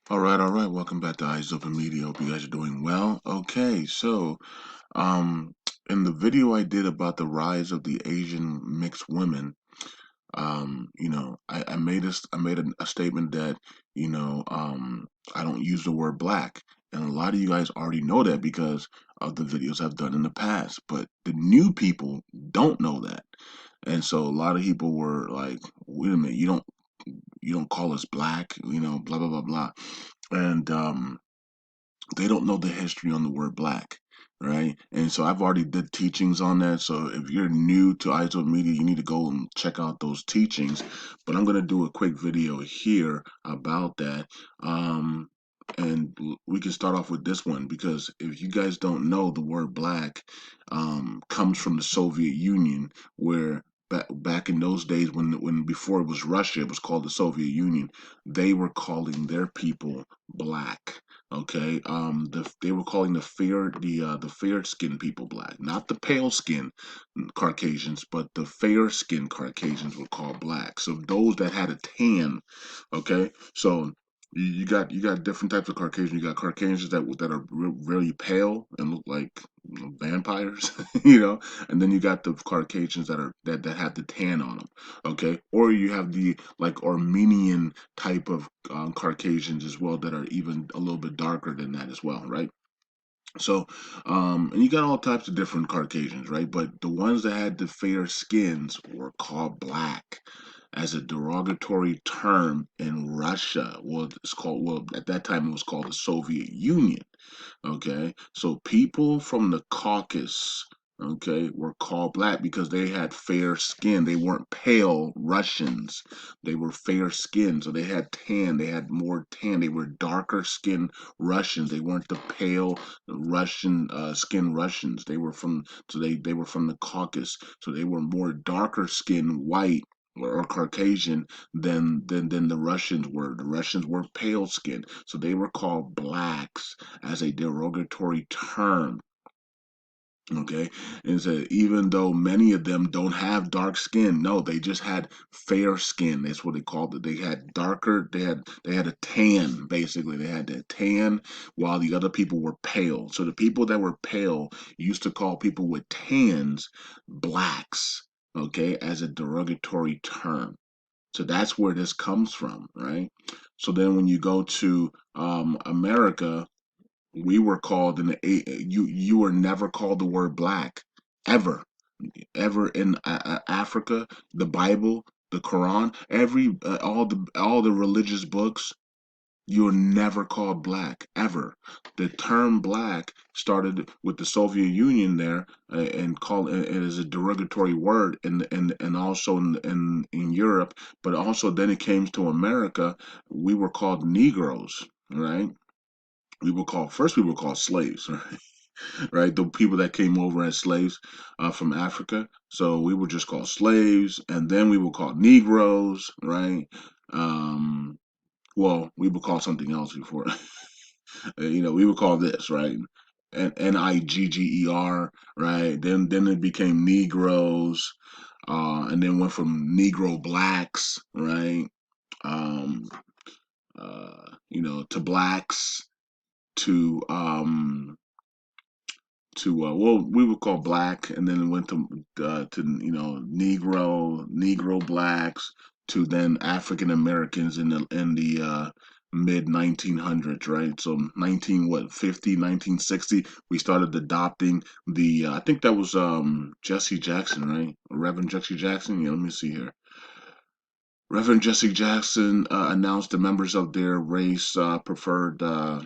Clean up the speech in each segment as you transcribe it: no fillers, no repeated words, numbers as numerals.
All right. Welcome back to Eyes Open Media. Hope you guys are doing well. Okay, so um, in the video I did about the rise of the Asian mixed women, I made a statement that I don't use the word black, and a lot of you guys already know that because of the videos I've done in the past. But the new people don't know that, and so a lot of people were like, "Wait a minute, you don't call us black, blah blah blah blah," and they don't know the history on the word black, right? And so I've already did teachings on that. So if you're new to ISO Media, you need to go and check out those teachings. But I'm going to do a quick video here about that. We can start off with this one because if you guys don't know, the word black comes from the Soviet Union, where back in those days when before it was Russia, it was called the Soviet Union. They were calling their people black. Okay, they were calling the fair skinned people black, not the pale skin Caucasians, but the fair skinned Caucasians were called black. So those that had a tan, okay, so you got different types of Caucasians. You got Caucasians that are really pale and look like vampires, and then you got the Caucasians that have the tan on them, okay, or you have the like Armenian type of Caucasians as well that are even a little bit darker than that as well, right? So, and you got all types of different Caucasians, right? But the ones that had the fair skins were called black as a derogatory term in Russia. Well, at that time it was called the Soviet Union. Okay, so people from the Caucasus, okay, were called black because they had fair skin. They weren't pale Russians. They were fair skinned, so they had tan. They had more tan. They were darker skinned Russians. They weren't the pale Russian skin Russians. They were from the Caucasus, so they were more darker skinned white or Caucasian than the Russians were. The Russians were pale skinned, so they were called blacks as a derogatory term. Okay, and so even though many of them don't have dark skin, no, they just had fair skin. That's what they called it. They had darker. They had a tan. Basically, they had that tan, while the other people were pale. So the people that were pale used to call people with tans blacks. Okay, as a derogatory term. So that's where this comes from, right? So then when you go to America, we were called in the you were never called the word black ever, ever in Africa. The Bible, the Quran, all the religious books, you were never called black ever. The term black started with the Soviet Union there, and called it as a derogatory word, and also in Europe, but also then it came to America. We were called Negroes, right? We were called slaves, right? The people that came over as slaves from Africa. So we were just called slaves, and then we were called Negroes, right? Um, well, we were called something else before. We would call this, right? And Nigger, right? Then it became Negroes, and then went from Negro blacks, right? Um, to blacks to well, we would call black, and then it went to Negro blacks, to then African Americans in the mid 1900s, right? So 1960, we started adopting the I think that was Jesse Jackson, right? Reverend Jesse Jackson. Yeah, let me see here. Reverend Jesse Jackson announced the members of their race preferred. Where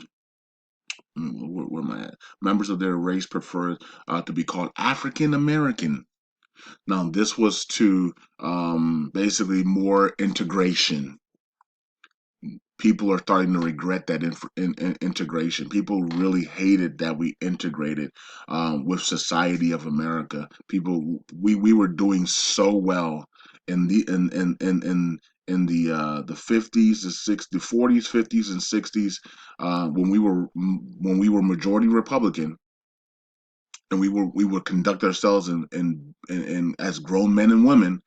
am I at? Members of their race prefer to be called African American. Now, this was to basically more integration. People are starting to regret that integration. People really hated that we integrated with society of America. We were doing so well in the 50s, the 40s, 50s, and 60s, when we were majority Republican, and we would conduct ourselves in as grown men and women.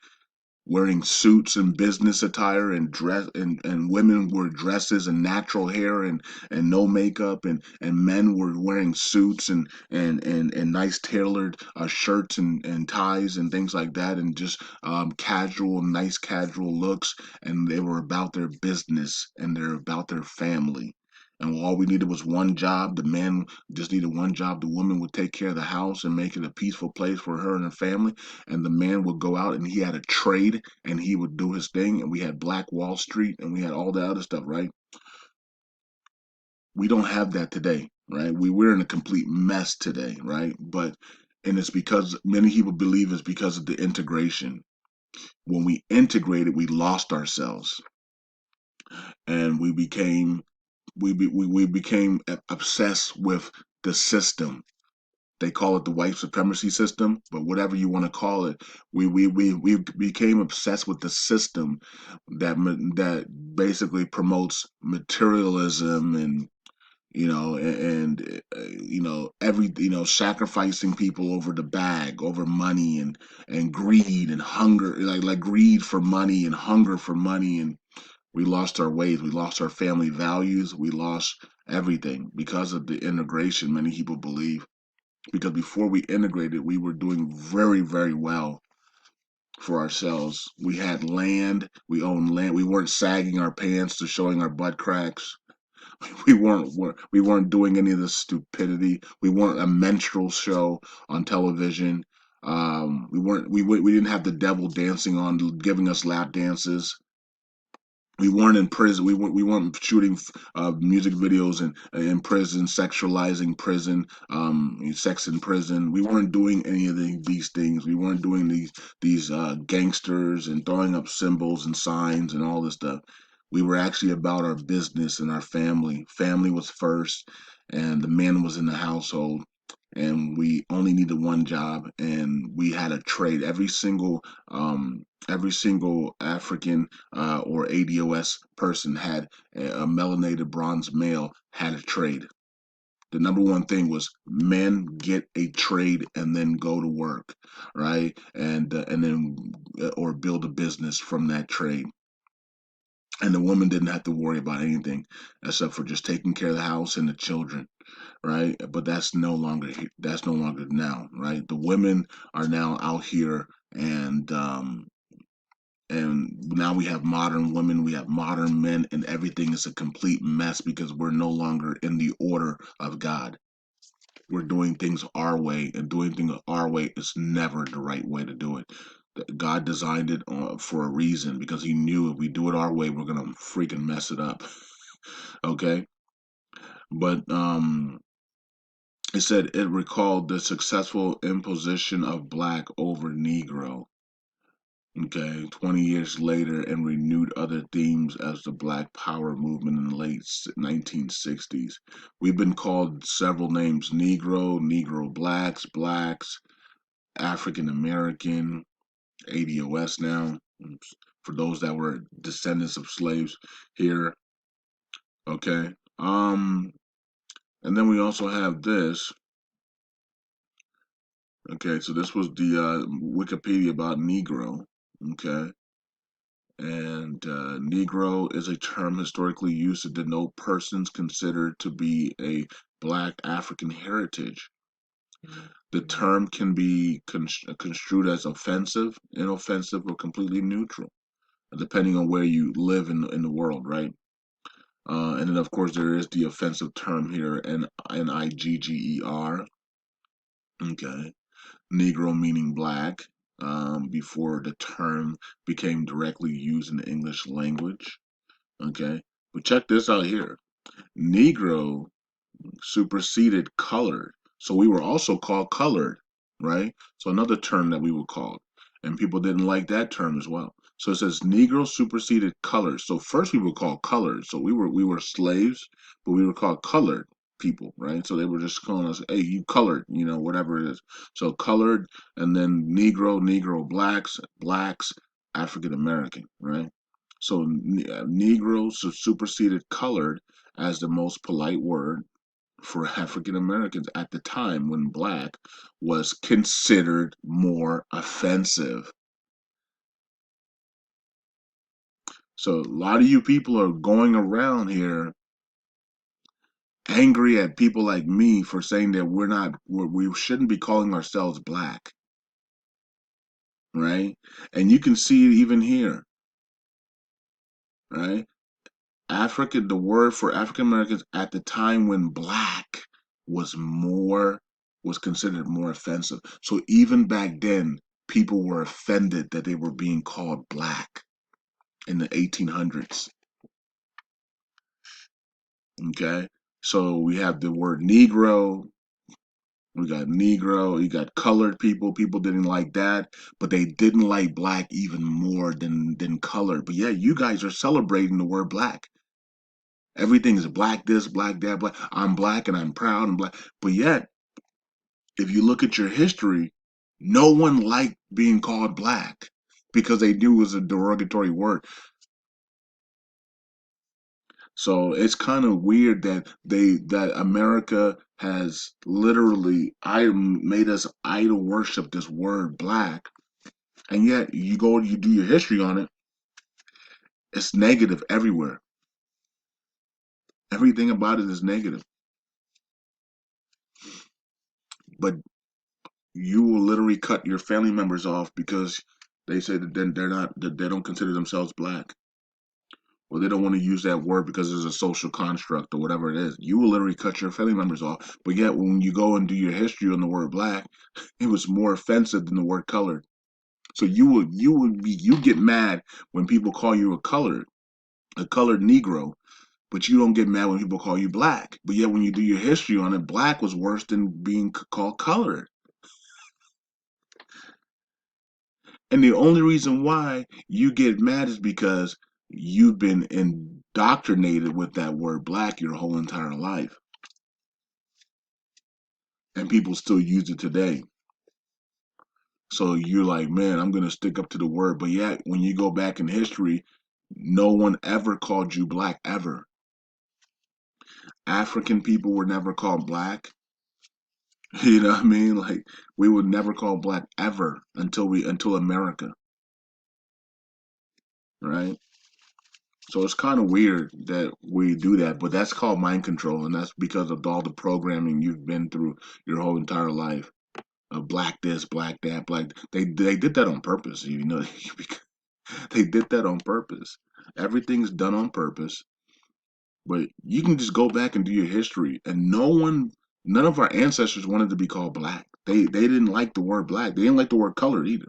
wearing suits and business attire and dress, and women wore dresses and natural hair and no makeup, and men were wearing suits and nice tailored shirts and ties and things like that, and just casual, nice casual looks, and they were about their business and they're about their family. And all we needed was one job. The man just needed one job. The woman would take care of the house and make it a peaceful place for her and her family. And the man would go out and he had a trade and he would do his thing. And we had Black Wall Street and we had all the other stuff, right? We don't have that today, right? We're in a complete mess today, right? But and it's because many people believe it's because of the integration. When we integrated, we lost ourselves and we became obsessed with the system. They call it the white supremacy system, but whatever you want to call it, we became obsessed with the system that basically promotes materialism and every sacrificing people over the bag, over money and greed and hunger, like greed for money and hunger for money, and we lost our ways, we lost our family values, we lost everything because of the integration. Many people believe because before we integrated, we were doing very, very well for ourselves. We had land, we owned land, we weren't sagging our pants to showing our butt cracks. We weren't doing any of this stupidity. We weren't a minstrel show on television. We didn't have the devil dancing on, giving us lap dances. We weren't in prison. We weren't shooting music videos in prison, sexualizing prison, sex in prison. We weren't doing any of these things. We weren't doing these gangsters and throwing up symbols and signs and all this stuff. We were actually about our business and our family. Family was first, and the man was in the household. And we only needed one job, and we had a trade. Every single African or ADOS person had a melanated bronze male had a trade. The number one thing was men get a trade and then go to work, right? And then or build a business from that trade. And the woman didn't have to worry about anything except for just taking care of the house and the children, right? But that's no longer now, right? The women are now out here and now we have modern women, we have modern men, and everything is a complete mess because we're no longer in the order of God. We're doing things our way, and doing things our way is never the right way to do it. God designed it for a reason because He knew if we do it our way, we're gonna freaking mess it up. Okay, but it said it recalled the successful imposition of black over Negro. Okay, 20 years later, and renewed other themes as the Black Power movement in the late 1960s. We've been called several names: Negro, Negro blacks, blacks, African American, ADOS now, for those that were descendants of slaves here. Okay, and then we also have this. Okay, so this was the Wikipedia about Negro. Okay. And Negro is a term historically used to denote persons considered to be a black African heritage. The term can be construed as offensive, inoffensive, or completely neutral, depending on where you live in the world, right? And then, of course, there is the offensive term here, Nigger. Okay. Negro meaning black, before the term became directly used in the English language. Okay. But check this out here. Negro superseded colored. So we were also called colored, right? So another term that we were called. And people didn't like that term as well. So it says Negro superseded colored. So first we were called colored. So we were slaves, but we were called colored people, right? So they were just calling us, hey, you colored, whatever it is. So colored, and then Negro, Negro blacks, blacks, African American, right? So Negro superseded colored as the most polite word for African Americans at the time when black was considered more offensive. So a lot of you people are going around here angry at people like me for saying that we shouldn't be calling ourselves black, right? And you can see it even here, right? The word for African Americans at the time when black was more was considered more offensive. So even back then, people were offended that they were being called black in the 1800s. Okay, so we have the word Negro. We got Negro, you got colored people. People didn't like that, but they didn't like black even more than colored. But yeah, you guys are celebrating the word black. Everything is black this, black that, black. I'm black and I'm proud and black. But yet, if you look at your history, no one liked being called black because they knew it was a derogatory word. So it's kind of weird that America has literally made us idol worship this word black, and yet you do your history on it, it's negative everywhere. Everything about it is negative. But you will literally cut your family members off because they say that then they don't consider themselves black, or they don't want to use that word because it's a social construct or whatever it is. You will literally cut your family members off. But yet when you go and do your history on the word black, it was more offensive than the word colored. So you get mad when people call you a colored Negro, but you don't get mad when people call you black. But yet when you do your history on it, black was worse than being called colored. And the only reason why you get mad is because you've been indoctrinated with that word black your whole entire life. And people still use it today. So you're like, man, I'm going to stick up to the word. But yet, when you go back in history, no one ever called you black ever. African people were never called black. You know what I mean? Like we would never call black ever until America, right? So it's kind of weird that we do that, but that's called mind control, and that's because of all the programming you've been through your whole entire life. Black this, black that, black. They did that on purpose. You know, they did that on purpose. Everything's done on purpose. But you can just go back and do your history, and none of our ancestors wanted to be called black. They didn't like the word black. They didn't like the word color either.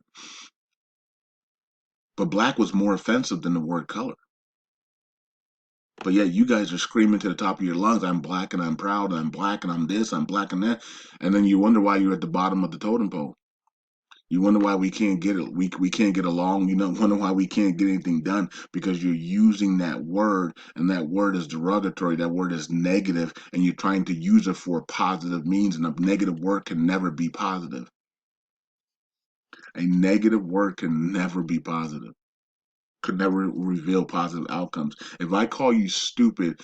But black was more offensive than the word color. But yet you guys are screaming to the top of your lungs, I'm black and I'm proud and I'm black and I'm this, I'm black and that. And then you wonder why you're at the bottom of the totem pole. You wonder why we can't get it. We can't get along. You know, wonder why we can't get anything done because you're using that word, and that word is derogatory. That word is negative, and you're trying to use it for positive means. And a negative word can never be positive. A negative word can never be positive. Could never reveal positive outcomes. If I call you stupid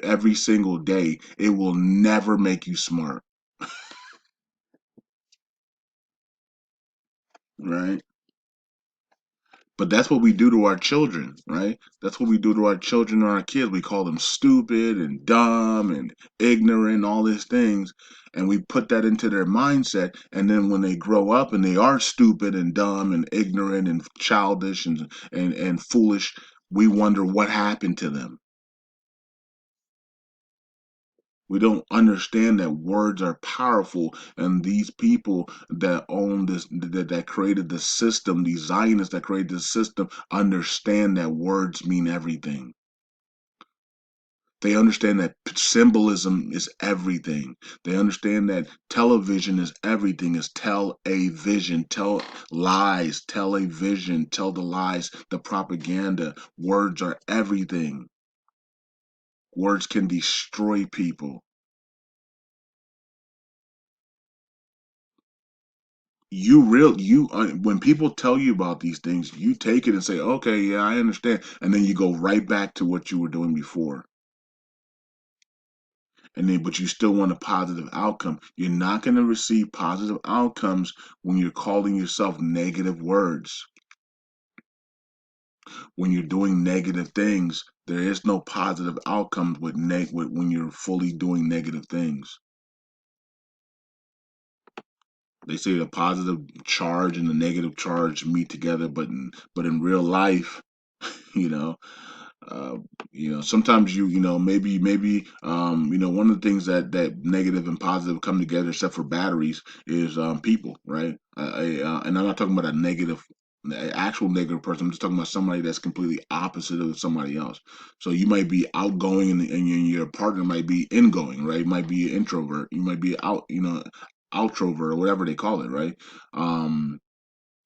every single day, it will never make you smart, right? But that's what we do to our children, right? That's what we do to our children and our kids. We call them stupid and dumb and ignorant, all these things. And we put that into their mindset. And then when they grow up and they are stupid and dumb and ignorant and childish and foolish, we wonder what happened to them. We don't understand that words are powerful, and these people that own that created the system, these Zionists that created the system, understand that words mean everything. They understand that symbolism is everything. They understand that television is everything, is tell a vision, tell lies, tell a vision, tell the lies, the propaganda. Words are everything. Words can destroy people. When people tell you about these things, you take it and say, okay, yeah, I understand, and then you go right back to what you were doing before. And then but you still want a positive outcome. You're not going to receive positive outcomes when you're calling yourself negative words. When you're doing negative things, there is no positive outcomes when you're fully doing negative things. They say the positive charge and the negative charge meet together, but in real life, you know, uh, sometimes one of the things that negative and positive come together, except for batteries, is people, right? And I'm not talking about actual negative person. I'm just talking about somebody that's completely opposite of somebody else. So you might be outgoing, and your partner might be ingoing, right? Might be an introvert. You might be outrovert, or whatever they call it, right? Um,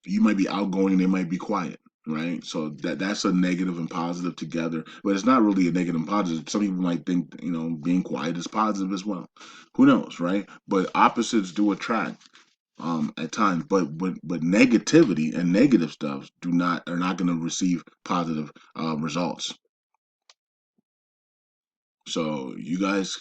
you might be outgoing, they might be quiet, right? So that's a negative and positive together, but it's not really a negative and positive. Some people might think being quiet is positive as well. Who knows, right? But opposites do attract at times, but negativity and negative stuff are not going to receive positive results. So you guys,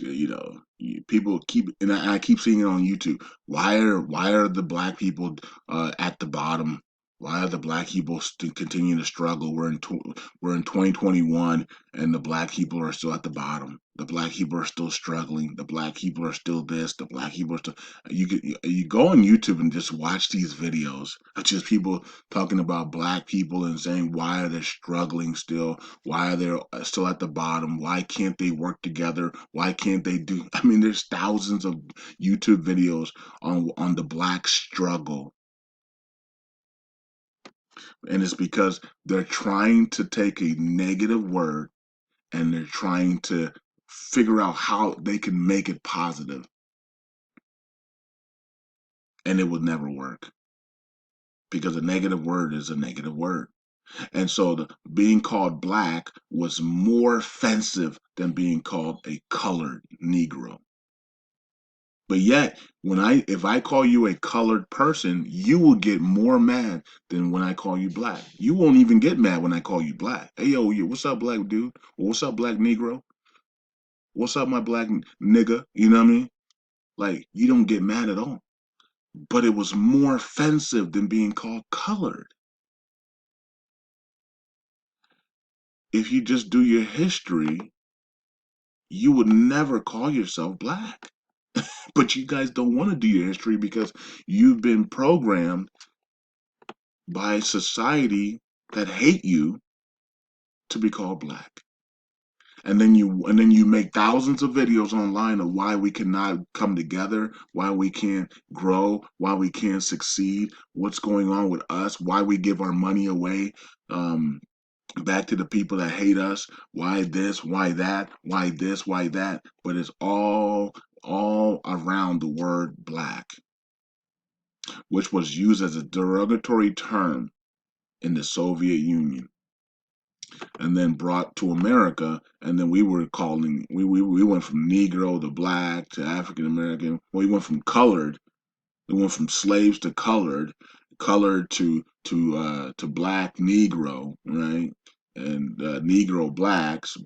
people keep, and I keep seeing it on YouTube. Why are the black people at the bottom? Why are the black people continuing to struggle? We're in 2021, and the black people are still at the bottom. The black people are still struggling. The black people are still this. The black people are still. You go on YouTube and just watch these videos of just people talking about black people and saying why are they struggling still, why are they still at the bottom, why can't they work together, why can't they do, I mean, there's thousands of YouTube videos on the black struggle, and it's because they're trying to take a negative word and they're trying to figure out how they can make it positive, and it would never work because a negative word is a negative word. And so being called black was more offensive than being called a colored Negro. But yet, if I call you a colored person, you will get more mad than when I call you black. You won't even get mad when I call you black. Hey yo, what's up, black dude? Or what's up, black Negro? What's up, my black nigga? You know what I mean? Like, you don't get mad at all. But it was more offensive than being called colored. If you just do your history, you would never call yourself black. But you guys don't want to do your history because you've been programmed by society that hate you to be called black. And then you make thousands of videos online of why we cannot come together, why we can't grow, why we can't succeed, what's going on with us, why we give our money away back to the people that hate us, why this, why that, why this, why that. But it's all around the word black, which was used as a derogatory term in the Soviet Union and then brought to America. And then we went from Negro to black to African American. We went from colored. We went from slaves to colored to black Negro, right? And Negro blacks,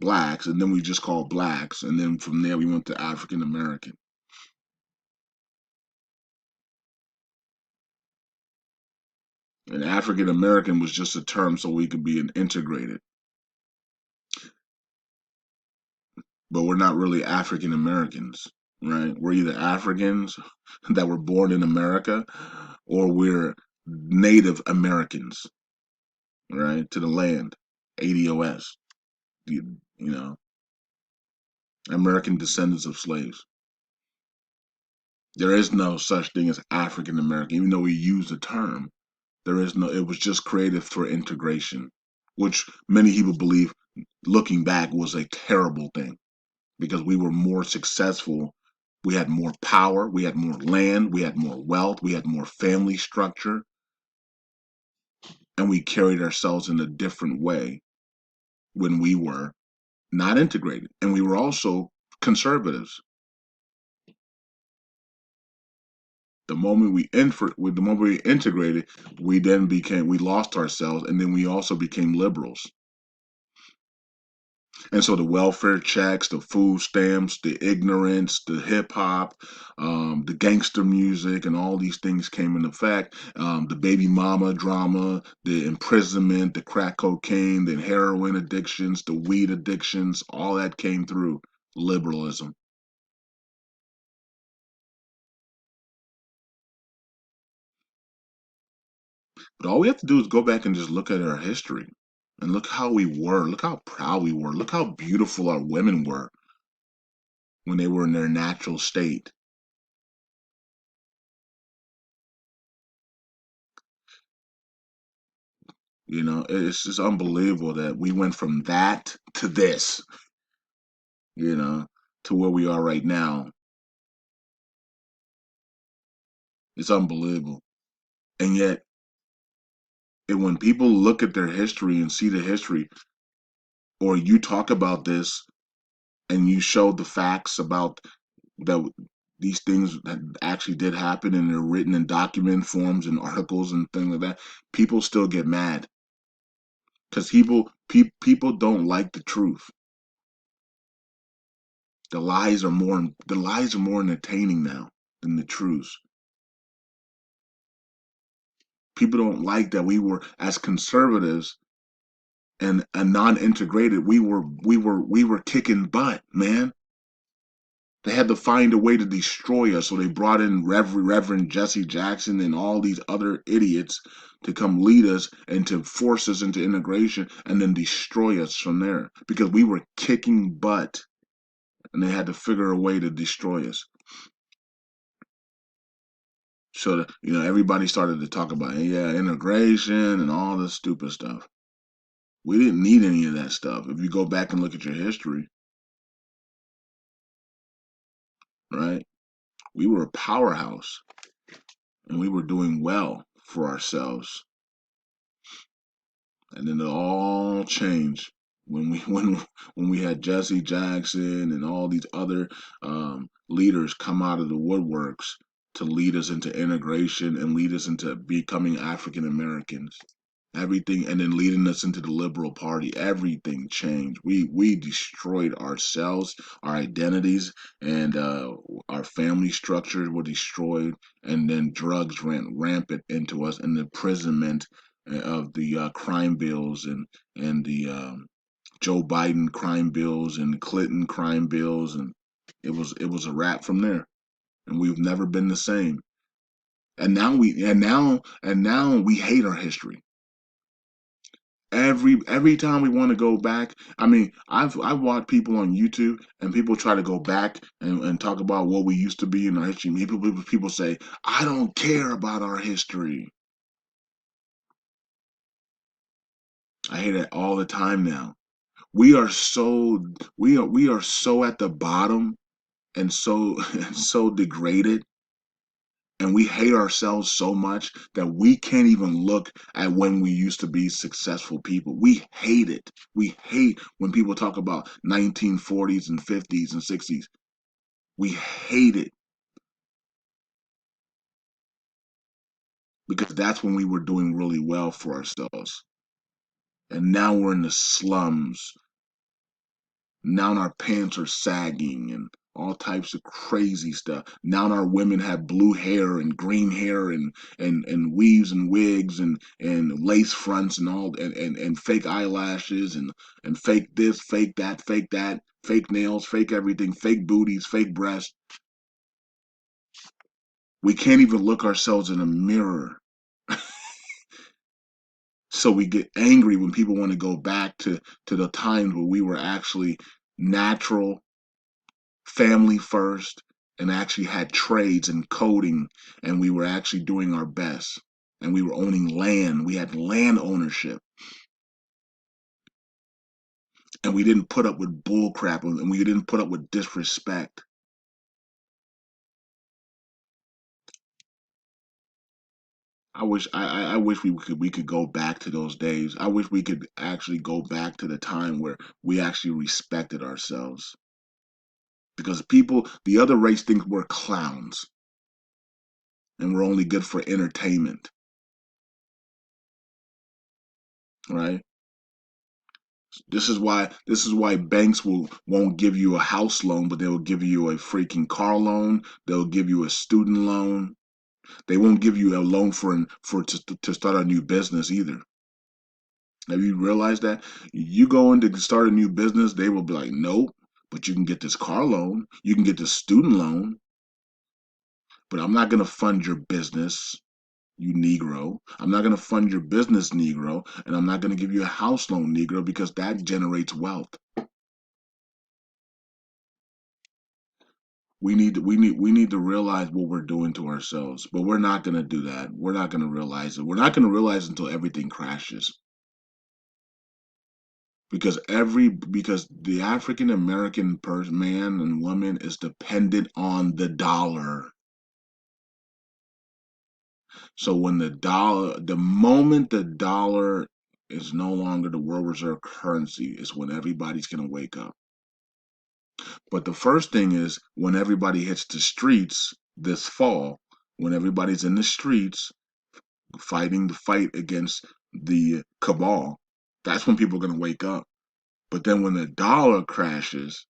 and then we just called blacks. And then from there we went to African American. And African American was just a term so we could be integrated. But we're not really African Americans, right? We're either Africans that were born in America or we're Native Americans, right? To the land, ADOS, you know, American descendants of slaves. There is no such thing as African American, even though we use the term. There is no, it was just created for integration, which many people believe, looking back, was a terrible thing because we were more successful. We had more power, we had more land, we had more wealth, we had more family structure, and we carried ourselves in a different way when we were not integrated. And we were also conservatives. The moment we integrated, we lost ourselves, and then we also became liberals. And so the welfare checks, the food stamps, the ignorance, the hip hop, the gangster music, and all these things came into effect. The baby mama drama, the imprisonment, the crack cocaine, the heroin addictions, the weed addictions, all that came through liberalism. But all we have to do is go back and just look at our history and look how we were, look how proud we were, look how beautiful our women were when they were in their natural state. You know, it's just unbelievable that we went from that to this, you know, to where we are right now. It's unbelievable. And yet, when people look at their history and see the history, or you talk about this and you show the facts about that these things that actually did happen and they're written in document forms and articles and things like that, people still get mad because people don't like the truth. The lies are more entertaining now than the truth. People don't like that we were as conservatives and non-integrated. We were kicking butt, man. They had to find a way to destroy us, so they brought in Reverend Jesse Jackson and all these other idiots to come lead us and to force us into integration and then destroy us from there because we were kicking butt and they had to figure a way to destroy us. So that, everybody started to talk about integration and all this stupid stuff. We didn't need any of that stuff. If you go back and look at your history, right? We were a powerhouse and we were doing well for ourselves. And then it all changed when we when we had Jesse Jackson and all these other leaders come out of the woodworks to lead us into integration and lead us into becoming African Americans. Everything, and then leading us into the liberal party, everything changed. We destroyed ourselves, our identities, and our family structures were destroyed, and then drugs ran rampant into us, and the imprisonment of the crime bills and the Joe Biden crime bills and the Clinton crime bills, and it was a wrap from there, and we've never been the same. And now we hate our history. Every time we want to go back, I mean, I've watched people on YouTube and people try to go back and talk about what we used to be in our history. People say, I don't care about our history. I hear that all the time now. We are so at the bottom and so and so degraded, and we hate ourselves so much that we can't even look at when we used to be successful people. We hate it. We hate when people talk about 1940s and 50s and 60s. We hate it because that's when we were doing really well for ourselves. And now we're in the slums. Now our pants are sagging and all types of crazy stuff. Now our women have blue hair and green hair and weaves and wigs and lace fronts and all and fake eyelashes and fake this, fake that, fake nails, fake everything, fake booties, fake breasts. We can't even look ourselves in a mirror. So we get angry when people want to go back to the times where we were actually natural, family first, and actually had trades and coding, and we were actually doing our best, and we were owning land. We had land ownership, and we didn't put up with bull crap, and we didn't put up with disrespect. I wish we could go back to those days. I wish we could actually go back to the time where we actually respected ourselves, because the other race think we're clowns and we're only good for entertainment, right? This is why banks won't give you a house loan, but they will give you a freaking car loan. They'll give you a student loan. They won't give you a loan to start a new business either. Have you realized that? You go in to start a new business, they will be like, nope, but you can get this car loan, you can get this student loan, but I'm not going to fund your business, you Negro. I'm not going to fund your business, Negro, and I'm not going to give you a house loan, Negro, because that generates wealth. We need to realize what we're doing to ourselves, but we're not going to do that. We're not going to realize it. We're not going to realize until everything crashes. Because the African American person, man and woman, is dependent on the dollar. So the moment the dollar is no longer the world reserve currency, is when everybody's gonna wake up. But the first thing is when everybody hits the streets this fall, when everybody's in the streets fighting the fight against the cabal, that's when people are gonna wake up. But then when the dollar crashes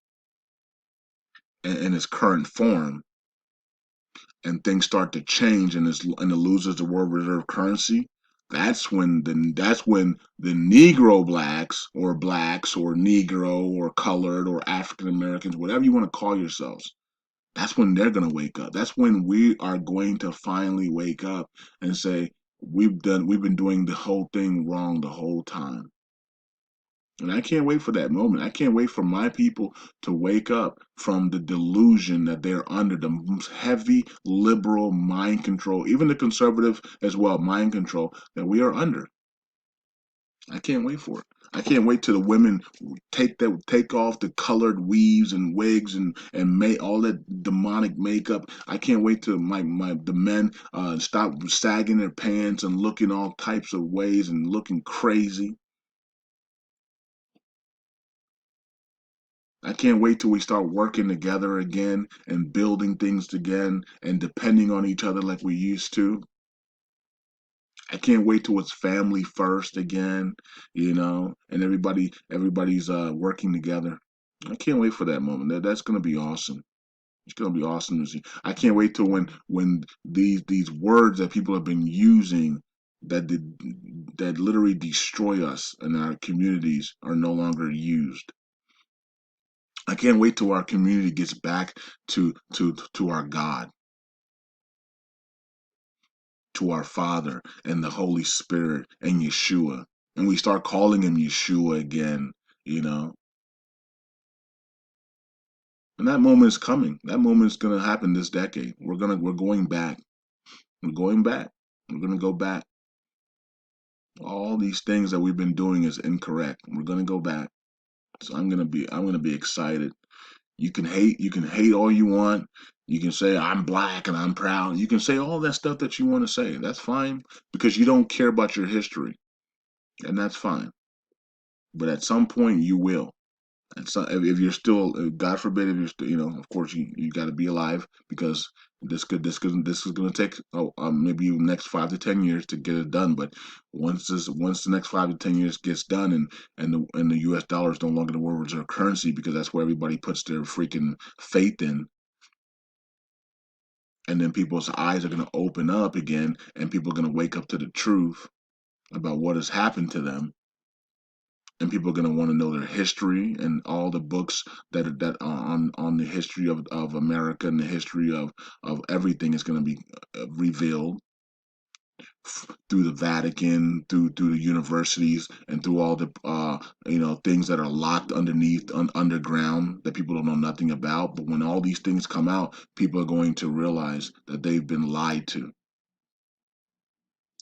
in its current form, and things start to change, and it loses the world reserve currency, that's when the Negro blacks or Negro or colored or African Americans, whatever you want to call yourselves, that's when they're gonna wake up. That's when we are going to finally wake up and say, we've been doing the whole thing wrong the whole time. And I can't wait for that moment. I can't wait for my people to wake up from the delusion that they're under, the heavy liberal mind control, even the conservative as well, mind control that we are under. I can't wait for it. I can't wait till the women take off the colored weaves and wigs and make all that demonic makeup. I can't wait till the men stop sagging their pants and looking all types of ways and looking crazy. I can't wait till we start working together again and building things again and depending on each other like we used to. I can't wait till it's family first again, and everybody's working together. I can't wait for that moment. That's gonna be awesome. It's gonna be awesome to see. I can't wait till when these words that people have been using that did, that literally destroy us and our communities are no longer used. I can't wait till our community gets back to our God, to our Father and the Holy Spirit and Yeshua. And we start calling him Yeshua again, you know. And that moment is coming. That moment is gonna happen this decade. We're going back. We're going back. We're gonna go back. All these things that we've been doing is incorrect. We're gonna go back. So I'm gonna be excited. You can hate all you want. You can say I'm black and I'm proud. You can say all that stuff that you want to say. That's fine because you don't care about your history, and that's fine. But at some point you will. And so if you're still, God forbid, if you're still, of course you got to be alive because this is going to take maybe next 5 to 10 years to get it done. But once the next 5 to 10 years gets done, and the U.S. dollar is no longer the world reserve currency because that's where everybody puts their freaking faith in, and then people's eyes are going to open up again, and people are going to wake up to the truth about what has happened to them, and people are going to want to know their history and all the books that are on the history of America and the history of everything is going to be revealed through the Vatican, through the universities, and through all the things that are locked underground that people don't know nothing about. But when all these things come out, people are going to realize that they've been lied to,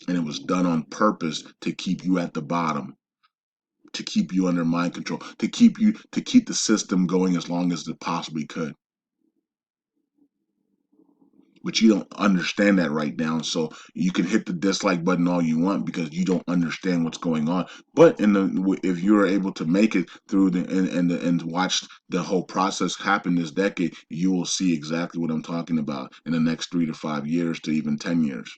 and it was done on purpose to keep you at the bottom, to keep you under mind control, to keep the system going as long as it possibly could. But you don't understand that right now, so you can hit the dislike button all you want because you don't understand what's going on. But if you're able to make it through and watch the whole process happen this decade, you will see exactly what I'm talking about in the next 3 to 5 years to even 10 years.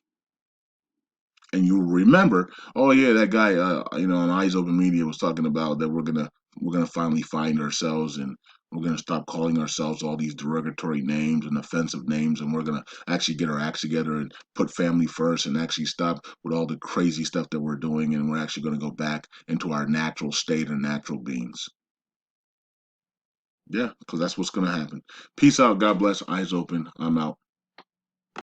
and you'll remember, oh yeah, that guy, on Eyes Open Media was talking about that we're gonna finally find ourselves, and we're gonna stop calling ourselves all these derogatory names and offensive names, and we're gonna actually get our acts together and put family first, and actually stop with all the crazy stuff that we're doing, and we're actually gonna go back into our natural state and natural beings. Yeah, because that's what's gonna happen. Peace out. God bless. Eyes open. I'm out.